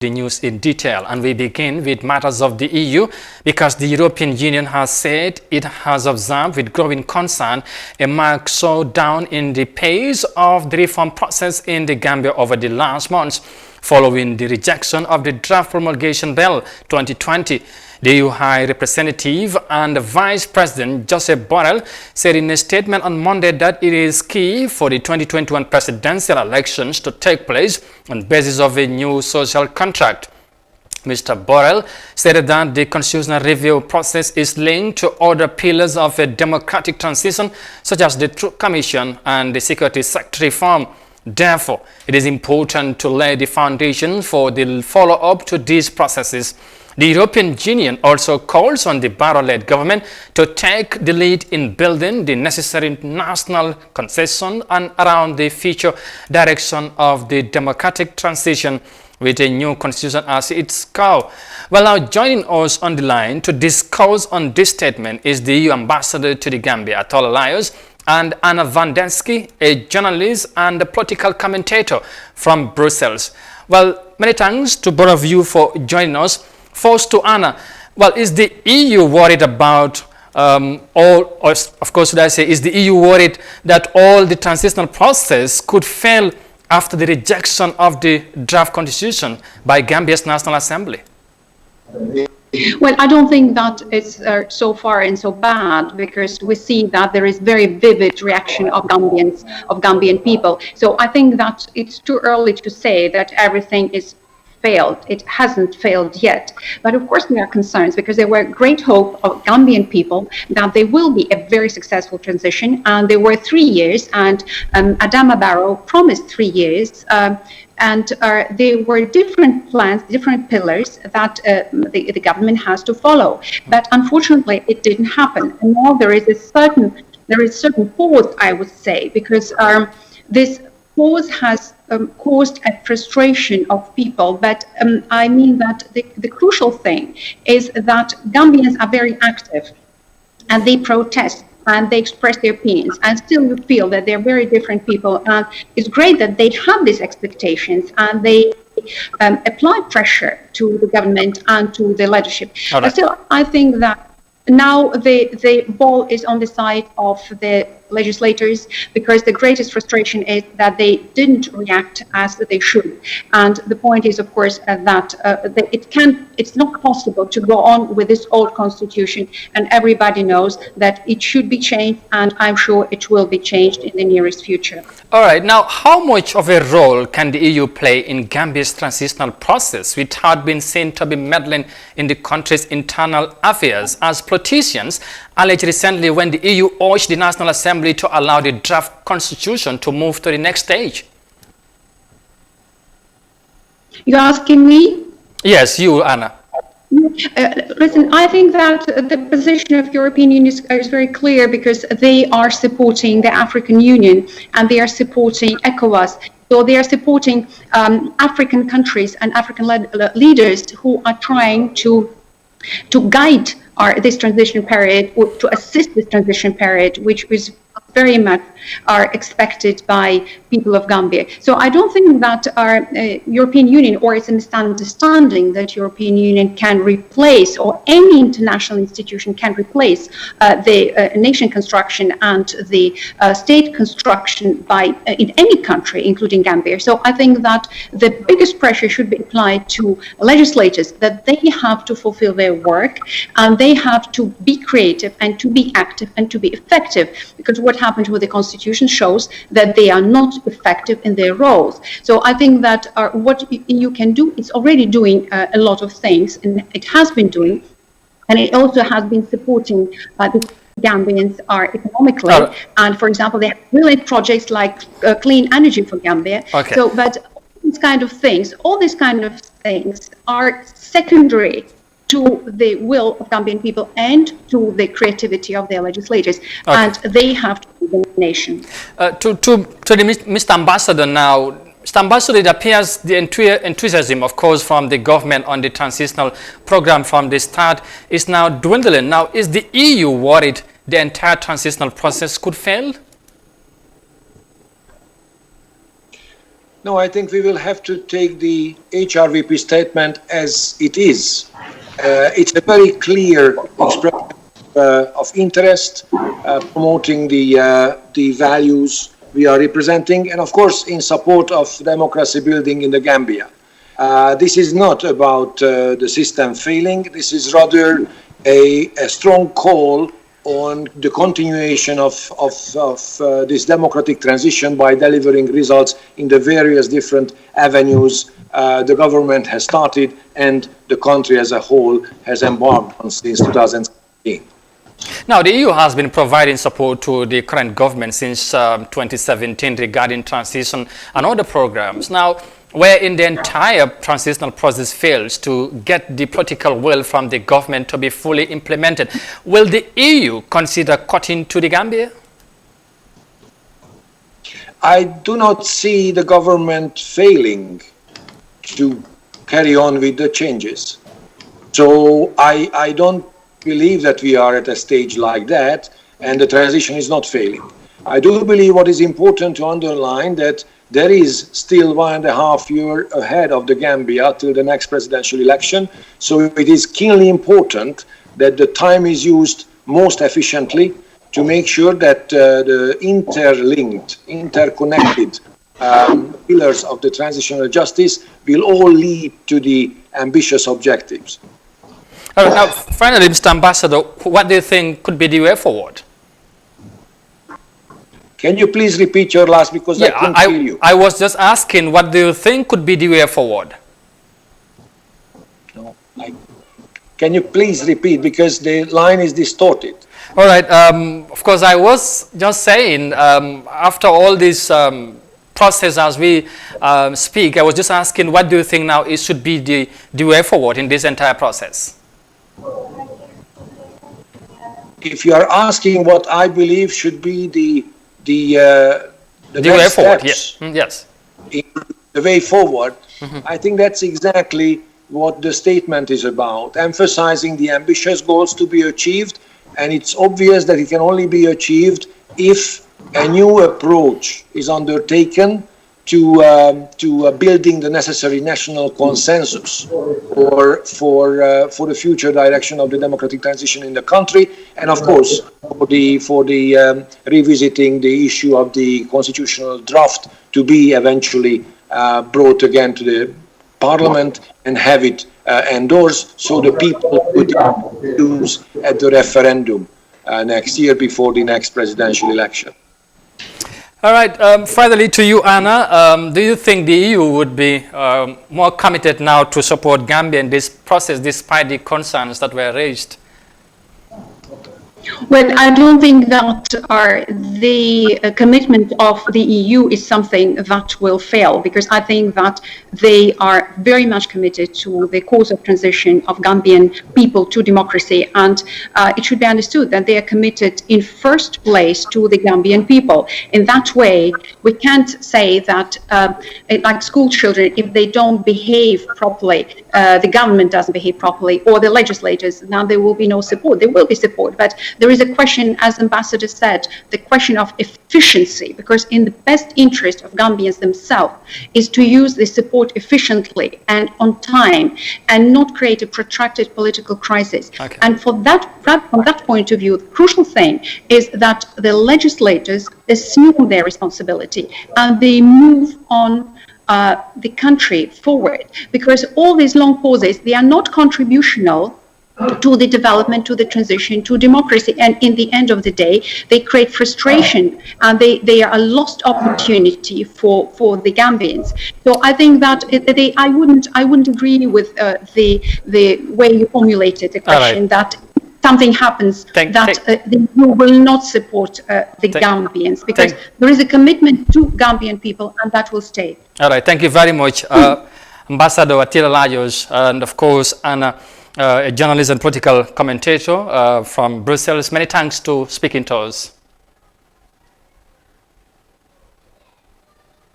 The news in detail, and we begin with matters of the EU because the European Union has said it has observed with growing concern a marked slowdown in the pace of the reform process in the Gambia over the last months following the rejection of the draft promulgation bill 2020. The EU High Representative and Vice President Joseph Borrell said in a statement on Monday that it is key for the 2021 presidential elections to take place on the basis of a new social contract. Mr. Borrell stated that the constitutional review process is linked to other pillars of a democratic transition, such as the Truth Commission and the security sector reform. Therefore, it is important to lay the foundation for the follow-up to these processes. The European Union also calls on the Barrow-led government to take the lead in building the necessary national consensus and around the future direction of the democratic transition with a new constitution as its core. Well, now joining us on the line to discuss on this statement is the EU ambassador to the Gambia, Atola Lyons, and Anna Van Densky, a journalist and a political commentator from Brussels. Well, many thanks to both of you for joining us. First to Anna, well, is the EU worried about is the EU worried that all the transitional process could fail after the rejection of the draft constitution by Gambia's National Assembly? Well, I don't think that it's so far and so bad, because we see that there is very vivid reaction of Gambian people. So I think that it's too early to say that everything is failed. It hasn't failed yet. But of course there are concerns, because there were great hope of Gambian people that there will be a very successful transition. And there were 3 years, and Adama Barrow promised 3 years. And there were different plans, different pillars that the government has to follow. But unfortunately, it didn't happen. And now there is certain pause, I would say, because this pause has caused a frustration of people. But I mean that the crucial thing is that Gambians are very active, and they protest and they express their opinions, and still you feel that they're very different people. And it's great that they have these expectations and they apply pressure to the government and to the leadership. Right. But still, I think that now the ball is on the side of the legislators, because the greatest frustration is that they didn't react as they should. And the point is, of course, that it's not possible to go on with this old constitution, and everybody knows that it should be changed, and I'm sure it will be changed in the nearest future. All right, now how much of a role can the EU play in Gambia's transitional process, which had been seen to be meddling in the country's internal affairs, as politicians alleged recently when the EU urged the National Assembly to allow the draft constitution to move to the next stage? You're asking me? Yes, you, Anna. Listen, I think that the position of European Union is very clear, because they are supporting the African Union and they are supporting ECOWAS. So they are supporting African countries and African leaders who are trying to guide this transition period, or to assist this transition period, which is very much are expected by people of Gambia. So I don't think that our European Union, or it's a misunderstanding that European Union can replace, or any international institution can replace the nation construction and the state construction by in any country, including Gambia. So I think that the biggest pressure should be applied to legislators, that they have to fulfill their work, and they have to be creative and to be active and to be effective, because what happened with the Constitution shows that they are not effective in their roles. So I think that what you can do, it's already doing a lot of things, and it has been doing, and it also has been supporting the Gambians are economically. And for example, they have brilliant projects like clean energy for Gambia. Okay. So, but all these kind of things are secondary to the will of Gambian people and to the creativity of their legislators. Okay. And they have to be the nation. To Mr. Ambassador now, Mr. Ambassador, it appears the enthusiasm, of course, from the government on the transitional program from the start is now dwindling. Now, is the EU worried the entire transitional process could fail? No, I think we will have to take the HRVP statement as it is. It's a very clear expression of interest, promoting the values we are representing, and of course in support of democracy building in the Gambia. This is not about the system failing. This is rather a strong call on the continuation of this democratic transition by delivering results in the various different avenues the government has started and the country as a whole has embarked on since 2016. Now, the EU has been providing support to the current government since 2017 regarding transition and other programs. Now, wherein the entire transitional process fails to get the political will from the government to be fully implemented, will the EU consider cutting to the Gambia? I do not see the government failing to carry on with the changes. So I don't believe that we are at a stage like that and the transition is not failing. I do believe what is important to underline that there is still 1.5 years ahead of the Gambia till the next presidential election. So it is keenly important that the time is used most efficiently to make sure that the interlinked, interconnected pillars of the transitional justice will all lead to the ambitious objectives. Now, finally, Mr. Ambassador, what do you think could be the way forward? Can you please repeat your last, because I couldn't hear you. I was just asking, what do you think could be the way forward? No, can you please repeat, because the line is distorted. All right. Of course, I was just saying, after all this process as we speak, I was just asking, what do you think now it should be the way forward in this entire process? If you are asking what I believe should be the way forward, yes. Yes. The way forward, I think that's exactly what the statement is about, emphasizing the ambitious goals to be achieved, and it's obvious that it can only be achieved if a new approach is undertaken to building the necessary national consensus for the future direction of the democratic transition in the country, and of course for the revisiting the issue of the constitutional draft to be eventually brought again to the Parliament and have it endorsed, so the people could choose at the referendum next year before the next presidential election. All right. Finally, to you, Anna, do you think the EU would be more committed now to support Gambia in this process, despite the concerns that were raised? Well, I don't think that the commitment of the EU is something that will fail, because I think that they are very much committed to the cause of transition of Gambian people to democracy, and it should be understood that they are committed in first place to the Gambian people. In that way, we can't say that, like school children, if they don't behave properly, the government doesn't behave properly, or the legislators, now there will be no support. There will be support, but there is a question, as Ambassador said, the question of efficiency, because in the best interest of Gambians themselves is to use this support efficiently and on time and not create a protracted political crisis. Okay. And from that point of view, the crucial thing is that the legislators assume their responsibility and they move on the country forward, because all these long pauses, they are not contributional to the development, to the transition, to democracy, and in the end of the day, they create frustration and they are a lost opportunity for the Gambians. So I think that I wouldn't agree with the way you formulated the question, right, that something happens the EU will not support the Gambians, because there is a commitment to Gambian people, and that will stay. All right, thank you very much, Ambassador Attila Lajos, and of course, Anna, a journalist and political commentator from Brussels. Many thanks to speaking to us.